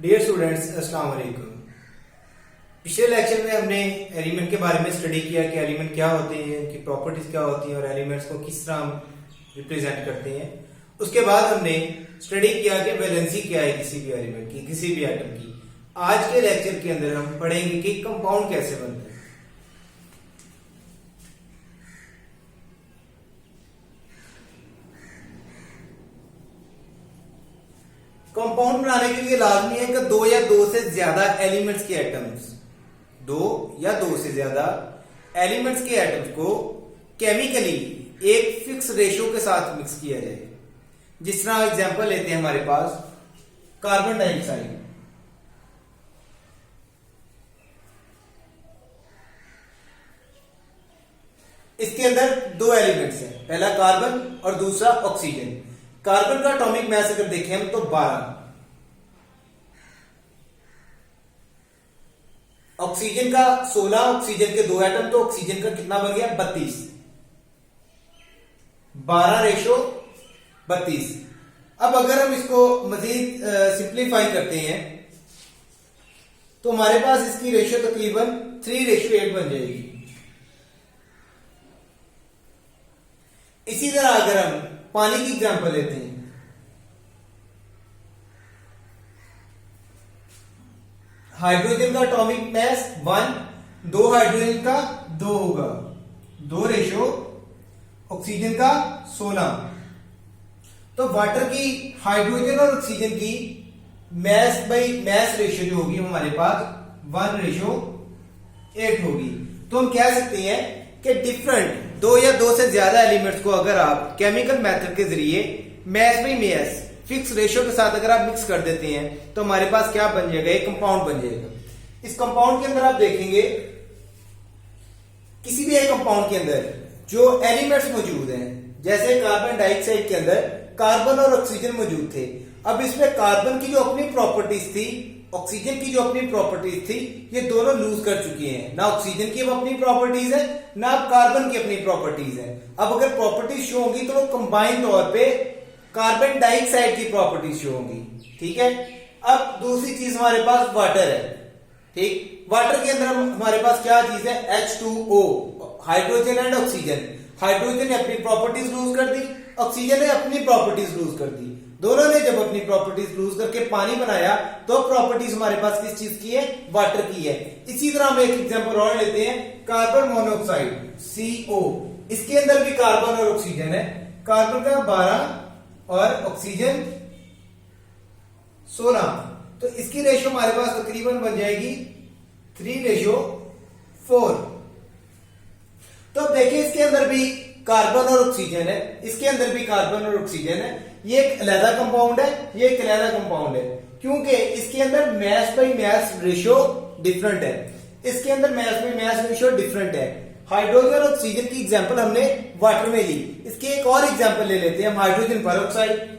Dear students, अस्सलाम वालेकुम। पिछले लेक्चर में हमने एलिमेंट के बारे में स्टडी किया कि एलिमेंट क्या होते हैं, उनकी प्रॉपर्टीज क्या होती हैं और एलिमेंट्स को किस तरह हम रिप्रेजेंट करते हैं। उसके बाद हमने स्टडी किया कि वैलेंसी क्या है किसी भी एलिमेंट की, किसी भी एटम की। आज के लेक्चर के अंदर हम पढ़ेंगे कि कंपाउंड कैसे बनते हैं। कंपाउंड बनाने के लिए लाजमी है कि दो या दो से ज्यादा एलिमेंट्स के एटम्स, दो या दो से ज्यादा एलिमेंट्स के एटम्स को केमिकली एक फिक्स रेशियो के साथ मिक्स किया जाए। जिस तरह एग्जांपल लेते हैं हमारे पास कार्बन डाइऑक्साइड, इसके अंदर दो एलिमेंट्स हैं, पहला कार्बन और दूसरा ऑक्सीजन। कार्बन का एटॉमिक मास अगर देखें हम तो 12, ऑक्सीजन का 16, ऑक्सीजन के दो एटम तो ऑक्सीजन का कितना बन गया 32, 12:32। अब अगर हम इसको मजीद सिंप्लीफाई करते हैं तो हमारे पास इसकी रेशियो तकरीबन 3:8 बन जाएगी। इसी तरह अगर हम पानी की एग्जांपल लेते हैं, हाइड्रोजन का एटॉमिक मास 1, दो हाइड्रोजन का 2 होगा, 2 ऑक्सीजन का 16। तो वाटर की, हाइड्रोजन और ऑक्सीजन की मास बाई मास रेशियो जो होगी हमारे पास 1:8 होगी। तो हम कह सकते हैं कि डिफरेंट दो या दो से ज्यादा एलिमेंट्स को अगर आप केमिकल मेथड के जरिए mass by mass fix ratio के साथ अगर आप मिक्स कर देते हैं तो हमारे पास क्या बन जाएगा, एक कंपाउंड बन जाएगा। इस कंपाउंड के अंदर आप देखेंगे किसी भी एक कंपाउंड के अंदर जो एलिमेंट्स मौजूद हैं, जैसे कार्बन डाइऑक्साइड के अंदर कार्बन और ऑक्सीजन मौजूद थे। अब इसमें कार्बन की जो अपनी प्रॉपर्टीज थी, ऑक्सीजन की जो अपनी प्रॉपर्टीज थी, ये दोनों लूज कर चुकी हैं। ना ऑक्सीजन की अपनी प्रॉपर्टीज है, ना कार्बन की अपनी प्रॉपर्टीज है। अब अगर प्रॉपर्टीज शो होंगी तो वो कंबाइंड तौर पे कार्बन डाइऑक्साइड की प्रॉपर्टीज शो होंगी। ठीक है। अब दूसरी चीज हमारे पास वाटर है। ठीक, वाटर के अंदर हमारे पास क्या चीज है, H2O, hydrogen and oxygen. Hydrogen ने अपनी प्रॉपर्टीज लूज कर दी, ऑक्सीजन ने अपनी प्रॉपर्टीज लूज कर दी। दोनों ने जब अपनी प्रॉपर्टीज लूज करके पानी बनाया तो प्रॉपर्टीज हमारे पास किस चीज की है, वाटर की है। इसी तरह हम एक एग्जांपल और लेते हैं, कार्बन मोनोऑक्साइड CO। इसके अंदर भी कार्बन और ऑक्सीजन है, कार्बन का 12 और ऑक्सीजन 16। तो इसकी रेशियो हमारे पास तकरीबन बन जाएगी 3:4। तो अब देखिए इसके अंदर भी कार्बन और ऑक्सीजन है, इसके अंदर भी कार्बन और ऑक्सीजन है। ये एक अलग कंपाउंड है, ये एक अलग कंपाउंड है, क्योंकि इसके अंदर mass by mass ratio different है, इसके अंदर mass by mass ratio different है। हाइड्रोजन और ऑक्सीजन की एग्जांपल हमने वाटर में ली, इसकी एक और एग्जांपल ले लेते हैं हम, हाइड्रोजन पेरोक्साइड।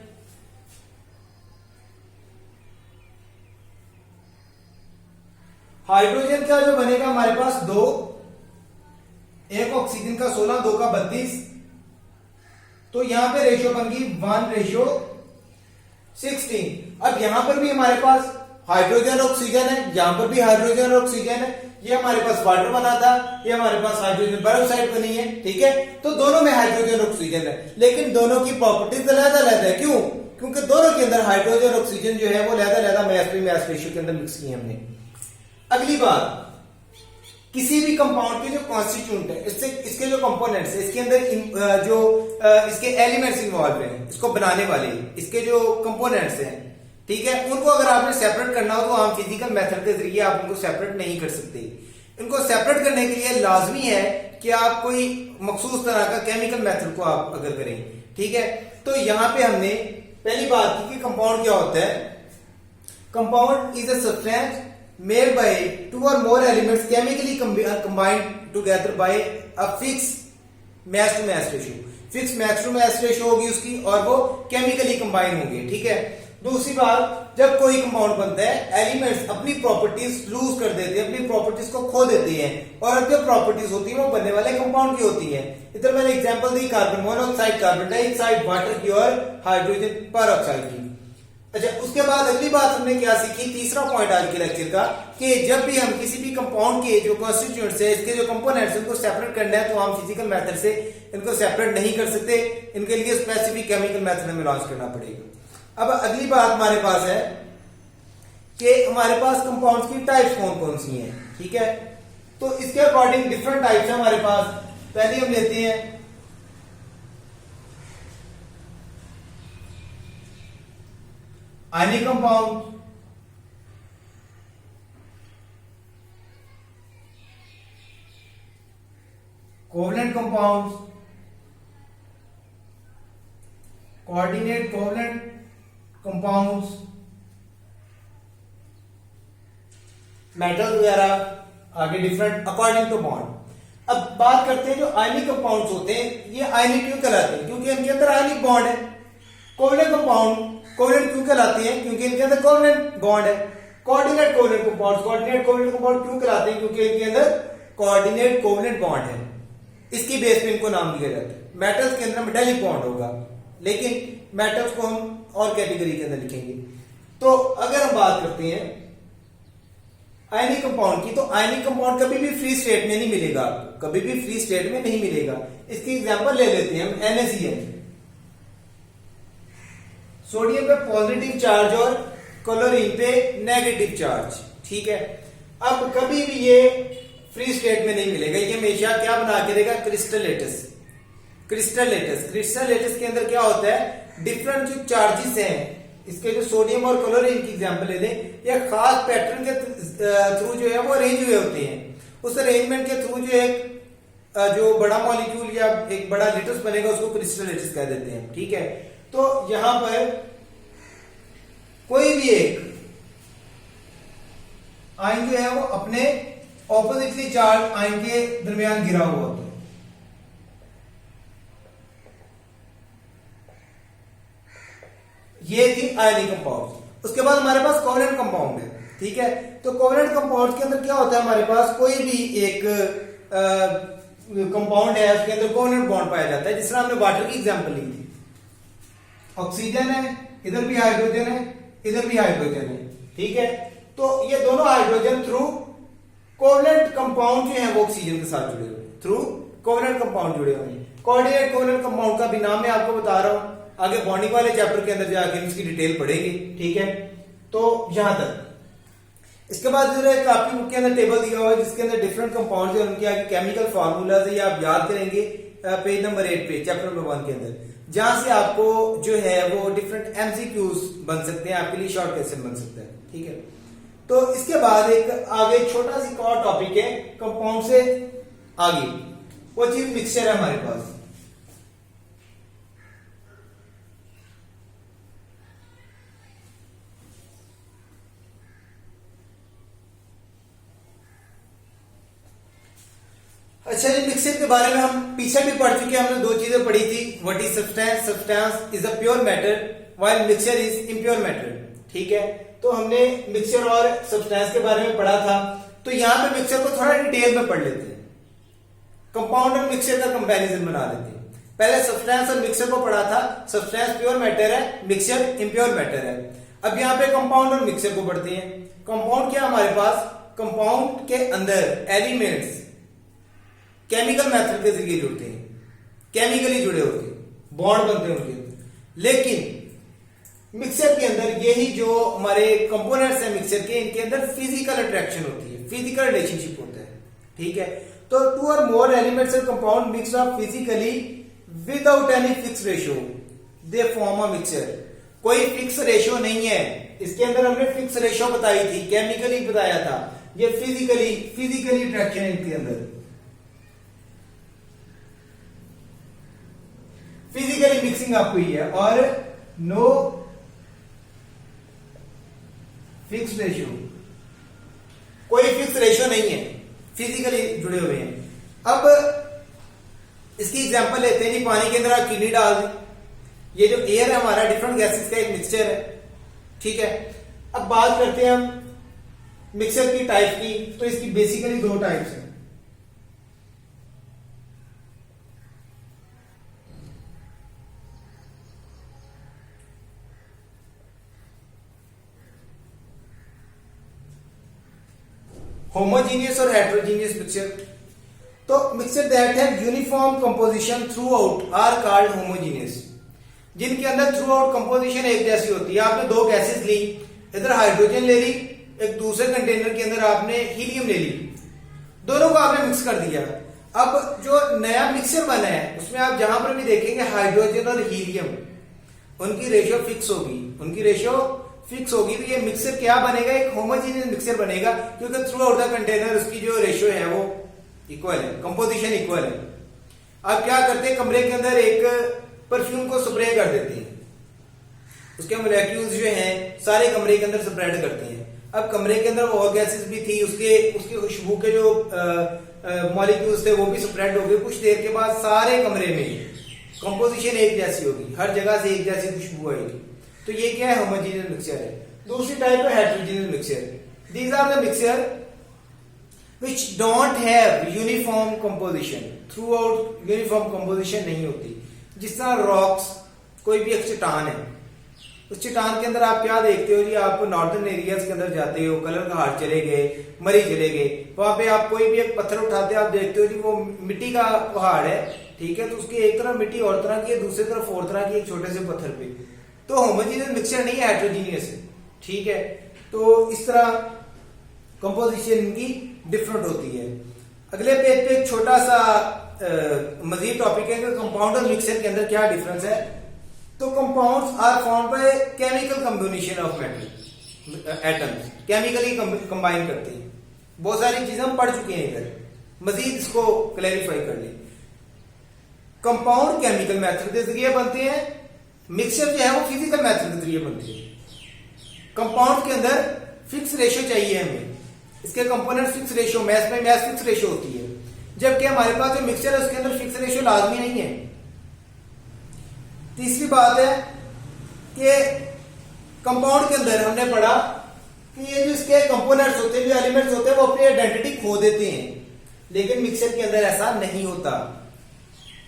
हाइड्रोजन का जो बनेगा हमारे पास 2, एक ऑक्सीजन का 16, 2 का 32। तो यहां पे रेशियो बन गई 1:16। अब यहां पर भी हमारे पास हाइड्रोजन और ऑक्सीजन है, यहां पर भी हाइड्रोजन और ऑक्सीजन है। ये हमारे पास वाटर बना था, ये हमारे पास हाइड्रोजन पेरोक्साइड बनी है। ठीक है। तो दोनों में हाइड्रोजन और ऑक्सीजन है, लेकिन दोनों की प्रॉपर्टीज अलग-अलग है। क्यों? क्योंकि दोनों के अंदर हाइड्रोजन और ऑक्सीजन जो है वो अलग-अलग मास बाई मास रेशियो के अंदर मिक्स किए हमने। अगली बात, किसी भी कंपाउंड के जो कॉन्स्टिट्यूएंट है, इससे इसके जो कंपोनेंट्स है, इसके अंदर जो इसके एलिमेंट्स इन्वॉल्व हैं, इसको बनाने वाले इसके जो कंपोनेंट्स हैं, ठीक है, उनको अगर आपने सेपरेट करना हो तो आम फिजिकल मेथड के जरिए आप उनको सेपरेट नहीं कर सकते। इनको सेपरेट करने के लिए लाजमी है कि आप कोई मखसूस तरह का केमिकल मेथड को आप अगर करें। ठीक है। तो यहां पे हमने पहली बात की कि कंपाउंड क्या होता है। Compound is a substance made by 2 or more elements chemically combined together by a fixed mass to mass ratio। Fix mass to mass ratio होगी उसकी और वो केमिकली कंबाइन होंगे। ठीक है। दूसरी बात, जब कोई कंपाउंड बनता है एलिमेंट्स अपनी प्रॉपर्टीज लूज कर देते हैं, अपनी प्रॉपर्टीज को खो देते हैं, और अब जो प्रॉपर्टीज होती है वो बनने वाले कंपाउंड की होती है। इधर मैंने एग्जांपल दी carbon monoxide, carbon dioxide, water की और हाइड्रोजन पेरोक्साइड की। अच्छा, उसके बाद अगली बात हमने क्या सीखी, तीसरा पॉइंट आज के लेक्चर का, कि जब भी हम किसी भी कंपाउंड के जो कॉन्स्टिट्यूएंट्स है, इसके जो कंपोनेंट्स है, उनको सेपरेट करना है तो हम फिजिकल मेथड से इनको सेपरेट नहीं कर सकते, इनके लिए स्पेसिफिक केमिकल मेथड हमें लॉन्च करना पड़ेगा। अब अगली बात हमारे पास है कि हमारे पास कंपाउंड्स की टाइप्स कौन कौन सी हैं, ठीक है। तो इसके अकॉर्डिंग डिफरेंट टाइप्स है हमारे पास। पहले हम लेते हैं ionic compound, covalent compounds, coordinate covalent compounds, metal वगैरह, आगे डिफरेंट अकॉर्डिंग टू बॉन्ड। अब बात करते हैं जो आयनिक कंपाउंड्स होते हैं, ये आयनिक क्यों कहलाते हैं, क्योंकि इनके अंदर आयनिक बॉन्ड है। कोवलेंट कंपाउंड कोवलेंट क्यों कहलाते हैं, क्योंकि इनके अंदर कोवलेंट बॉन्ड है। कोऑर्डिनेट कोवलेंट कंपाउंड क्यों कहलाते हैं, क्योंकि इनके अंदर कोऑर्डिनेट कोवलेंट बॉन्ड है, इसकी बेस पे इनको नाम दिया जाता है। मेटल्स के अंदर मेटालिक बॉन्ड होगा, लेकिन मेटल्स को हम और कैटेगरी के अंदर लिखेंगे। तो अगर हम बात करते हैं आयनिक कंपाउंड की, तो आयनिक कंपाउंड कभी भी फ्री स्टेट में नहीं मिलेगा आपको, कभी भी फ्री स्टेट में नहीं मिलेगा। इसकी एग्जांपल ले लेते हैं हम NaCl, सोडियम पे पॉजिटिव चार्ज और क्लोरीन पे नेगेटिव चार्ज, ठीक है। अब कभी भी ये फ्री स्टेट में नहीं मिलेगा, ये हमेशा क्या बना के देगा, क्रिस्टल लेटिस। क्रिस्टल लेटिस के अंदर क्या होता है, डिफरेंट जो चार्जेस हैं, इसके जो सोडियम और क्लोरीन की एग्जांपल ले दें, या खास पैटर्न के थ्रू जो है वो अरेंज हुए होते हैं। उस अरेंजमेंट के थ्रू जो एक जो बड़ा मॉलिक्यूल या एक बड़ा लेटिस बनेगा, उसको क्रिस्टल लेटिस कह देते हैं, ठीक है। तो यहां पर कोई भी एक आयन जो है वो अपने ऑपोजिटली चार्ज आयन के दरमियान गिरा हुआ होता है। ये थी आयनिक कंपाउंड। उसके बाद हमारे पास कोवलेंट कंपाउंड है, ठीक है। तो कोवलेंट कंपाउंड के अंदर क्या होता है, हमारे पास कोई भी एक कंपाउंड है, उसके अंदर कोवलेंट बॉन्ड पाया जाता है। जिस तरह हमने वाटर की एग्जांपल ली थी, ऑक्सीजन है, इधर भी हाइड्रोजन है, इधर भी हाइड्रोजन है, ठीक है। तो ये दोनों हाइड्रोजन थ्रू कोवलेंट कंपाउंड जो है वो ऑक्सीजन के साथ जुड़े हुए, थ्रू कोवलेंट कंपाउंड जुड़े हुए हैं। कोऑर्डिनेट कोवलेंट कंपाउंड का भी नाम मैं आपको बता रहा हूं, आगे बॉन्डिंग वाले चैप्टर के अंदर जाके इसकी डिटेल पढ़ेंगे, ठीक है। तो यहां तक। इसके बाद जो है आपकी बुक के अंदर टेबल दिया हुआ है, जिसके अंदर डिफरेंट कंपाउंड है, उनके आगे केमिकल फार्मूलाज है, ये आप याद करेंगे पेज नंबर 8 पे, चैप्टर नंबर 1 के अंदर, जहां से आपको जो है वो डिफरेंट MCQs बन सकते हैं, आपके लिए शॉर्ट क्वेश्चन बन सकता है, ठीक है। तो इसके बाद एक आगे छोटा सी और टॉपिक है कंपाउंड से आगे, वो चीज मिक्सचर है हमारे पास। अच्छा, जी मिक्सचर के बारे में हम पीछे भी पढ़ चुके हैं, हमने दो चीजें पढ़ी थी, what is substance, substance is a pure matter while mixture is impure matter, ठीक है। तो हमने मिक्सचर और सब्सटेंस के बारे में पढ़ा था। तो यहां पे मिक्सचर को थोड़ा डिटेल में पढ़ लेते हैं, कंपाउंड और मिक्सचर का कंपैरिजन बना लेते हैं। पहले सब्सटेंस और मिक्सचर को पढ़ा था, सब्सटेंस प्योर मैटर है, मिक्सचर इम्प्योर मैटर है। अब यहाँ पे कंपाउंड और मिक्सचर को पढ़ते हैं। कंपाउंड क्या हमारे पास, कंपाउंड के अंदर एलिमेंट्स केमिकल मेथड के जरिए जुड़ते हैं, केमिकली जुड़े होते हैं, बॉन्ड बनते हैं उनके अंदर। लेकिन मिक्सचर के अंदर यही जो हमारे कंपोनेंट्स हैं मिक्सचर के, इनके अंदर फिजिकल अट्रैक्शन होती है, फिजिकल रिलेशनशिप होता है, ठीक है। तो टू और more elements and compound mix up physically without any fix ratio they form a mixture. कोई फिक्स रेशियो नहीं है इसके अंदर, हमने फिक्स रेशियो बताई थी, केमिकली बताया था, ये फिजिकली अट्रैक्शन है इनके अंदर, फिजिकली मिक्सिंग आपको ही है, और नो फिक्स रेशियो, कोई फिक्स रेशियो नहीं है, फिजिकली जुड़े हुए हैं। अब इसकी एग्जांपल लेते हैं जी, पानी के अंदर आप चीनी डाल दें, ये जो एयर है हमारा डिफरेंट गैसेस का एक मिक्सचर है, ठीक है। अब बात करते हैं हम मिक्सचर की टाइप की, तो इसकी बेसिकली दो टाइप्स हैं। होमोजीनियस और हेट्रोजीनियस मिक्सचर। तो mixture that have uniform composition throughout are called homogeneous. जिनके अंदर थ्रू आउट कंपोजिशन एक जैसी होती है। आपने दो गैसेस ली, इधर हाइड्रोजन ले ली, एक दूसरे कंटेनर के अंदर आपने हीलियम ले ली, दोनों को आपने मिक्स कर दिया। अब जो नया मिक्सचर बना है उसमें आप जहां पर भी देखेंगे हाइड्रोजन और हीलियम, उनकी रेशियो फिक्स होगी, उनकी रेशियो फिक्स होगी। तो ये मिक्सचर क्या बनेगा, एक होमोजीनियस मिक्सचर बनेगा, क्योंकि थ्रू आउट द कंटेनर उसकी जो रेशियो है वो इक्वल है, कंपोजिशन इक्वल है। अब क्या करते हैं, कमरे के अंदर एक परफ्यूम को स्प्रे कर देते हैं, उसके मोलेक्यूल्स जो हैं सारे कमरे के अंदर स्प्रेड करते हैं। अब कमरे के अंदर वो और गैसेस भी थी, उसकी खुशबू के जो मॉलिक्यूल्स थे वो भी स्प्रेड हो गए। कुछ देर के बाद सारे कमरे में कंपोजिशन एक जैसी होगी, हर जगह से एक जैसी खुशबू आएगी। तो ये क्या है, होमोजेनियस मिक्सचर है। दूसरी टाइप है heterogeneous mixture. These are the mixture which don't have uniform composition, throughout uniform composition नहीं होती। जिस तरह रॉक्स, कोई भी एक चट्टान है, उस चट्टान के अंदर आप क्या देखते हो जी, आप नॉर्दर्न एरियाज के अंदर जाते हो, कलर घाट चले गए, मरी चले गए, वहां पे आप कोई भी एक पत्थर उठाते हो, आप देखते हो जी वो मिट्टी का पहाड़ है, ठीक है, तो उसकी एक तरफ मिट्टी और तरह की है, दूसरी तरफ और तरह की, एक छोटे से पत्थर पे। तो होमोजेनियस मिक्सचर नहीं है, हेट्रोजीनियस है, ठीक है। तो इस तरह कंपोजिशन इनकी डिफरेंट होती है। अगले पेज पे एक छोटा सा मजीद टॉपिक है कि कंपाउंड और मिक्सचर के अंदर क्या डिफरेंस है। तो compounds are formed by chemical combination of metal atoms, chemically combine करते हैं। बहुत सारी चीजें हम पढ़ चुके हैं इधर, मजीद इसको क्लैरिफाई कर लें। कंपाउंड केमिकल मेथड के जरिए बनते हैं, मिक्सचर जो है वो फिजिकल मेथड के जरिए बनते हैं। कंपाउंड के अंदर फिक्स रेशियो चाहिए हमें, इसके कंपोनेंट फिक्स रेशियो, मैस में मैस फिक्स रेशियो होती है, जबकि हमारे पास जो मिक्सचर है उसके अंदर फिक्स रेशियो लाजमी नहीं है। तीसरी बात है कि कंपाउंड के अंदर हमने पढ़ा कि ये जो इसके कंपोनेंट्स होते हैं, जो एलिमेंट्स होते हैं, वो अपनी आइडेंटिटी खो देते हैं, लेकिन मिक्सचर के अंदर ऐसा नहीं होता।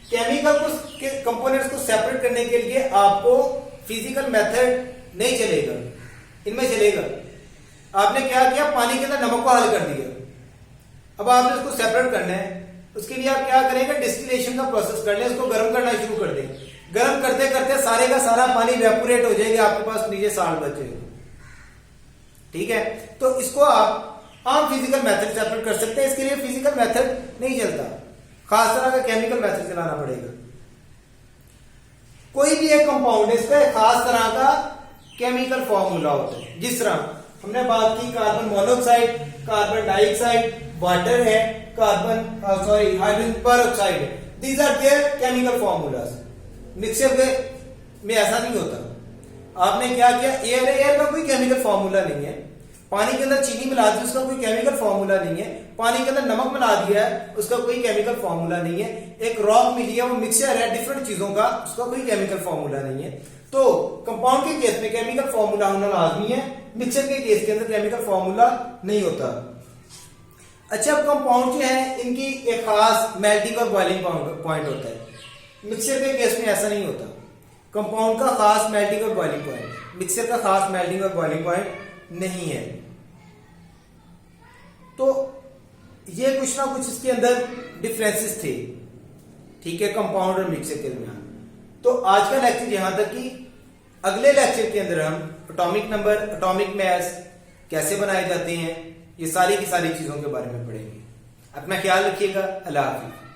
केमिकल को के कंपोनेंट्स को सेपरेट करने के लिए आपको फिजिकल मेथड नहीं चलेगा, इनमें चलेगा। आपने क्या किया, पानी के अंदर नमक को हल कर दिया, अब आपने उसको सेपरेट करना है, उसके लिए आप क्या करेंगे, डिस्टिलेशन का प्रोसेस कर लें, उसको गर्म करना शुरू कर दें। गर्म करते करते सारे का सारा पानी वेपोरेट हो जाएगा, आपके पास नीचे साल्ट बचेगा, ठीक है। तो इसको आप आम फिजिकल मेथड सेपरेट कर सकते हैं, इसके लिए फिजिकल मेथड नहीं चलता, खास तरह का केमिकल मेथड चलाना पड़ेगा। कोई भी एक कंपाउंड है, इसका खास तरह का केमिकल फॉर्मूला होता है। जिस तरह हमने बात की carbon monoxide, carbon dioxide, water है, हाइड्रोजन पेरोक्साइड है, these are their chemical formulas. Mixture में ऐसा नहीं होता। आपने क्या किया, एयर है, एयर का कोई केमिकल फॉर्मूला नहीं है। पानी के अंदर चीनी मिला दी, उसका कोई केमिकल फॉर्मूला नहीं है। पानी के अंदर नमक मिला दिया है, उसका कोई केमिकल फॉर्मूला नहीं है। एक रॉक मिली है, वो मिक्सचर है डिफरेंट चीजों का, उसका कोई केमिकल फॉर्मूला नहीं है। तो कंपाउंड के केस में केमिकल फॉर्मूला होना लाजमी है, मिक्सचर के केस के अंदर केमिकल फॉर्मूला नहीं होता। अच्छा, अब कंपाउंड जो है इनकी एक खास मेल्टिंग और बॉइलिंग पॉइंट होता है, मिक्सचर के केस में ऐसा नहीं होता। कंपाउंड का खास मेल्टिंग और बॉइलिंग पॉइंट, मिक्सचर का खास मेल्टिंग और बॉइलिंग पॉइंट नहीं है। तो ये कुछ ना कुछ इसके अंदर डिफरेंसेस थे, ठीक है, कंपाउंड और मिक्सचर के दरमियान। तो आज का लेक्चर यहां तक कि अगले लेक्चर के अंदर हम एटॉमिक नंबर, एटॉमिक मास कैसे बनाए जाते हैं, ये सारी की सारी चीजों के बारे में पढ़ेंगे। अपना ख्याल रखिएगा। अल्लाह हाफिज।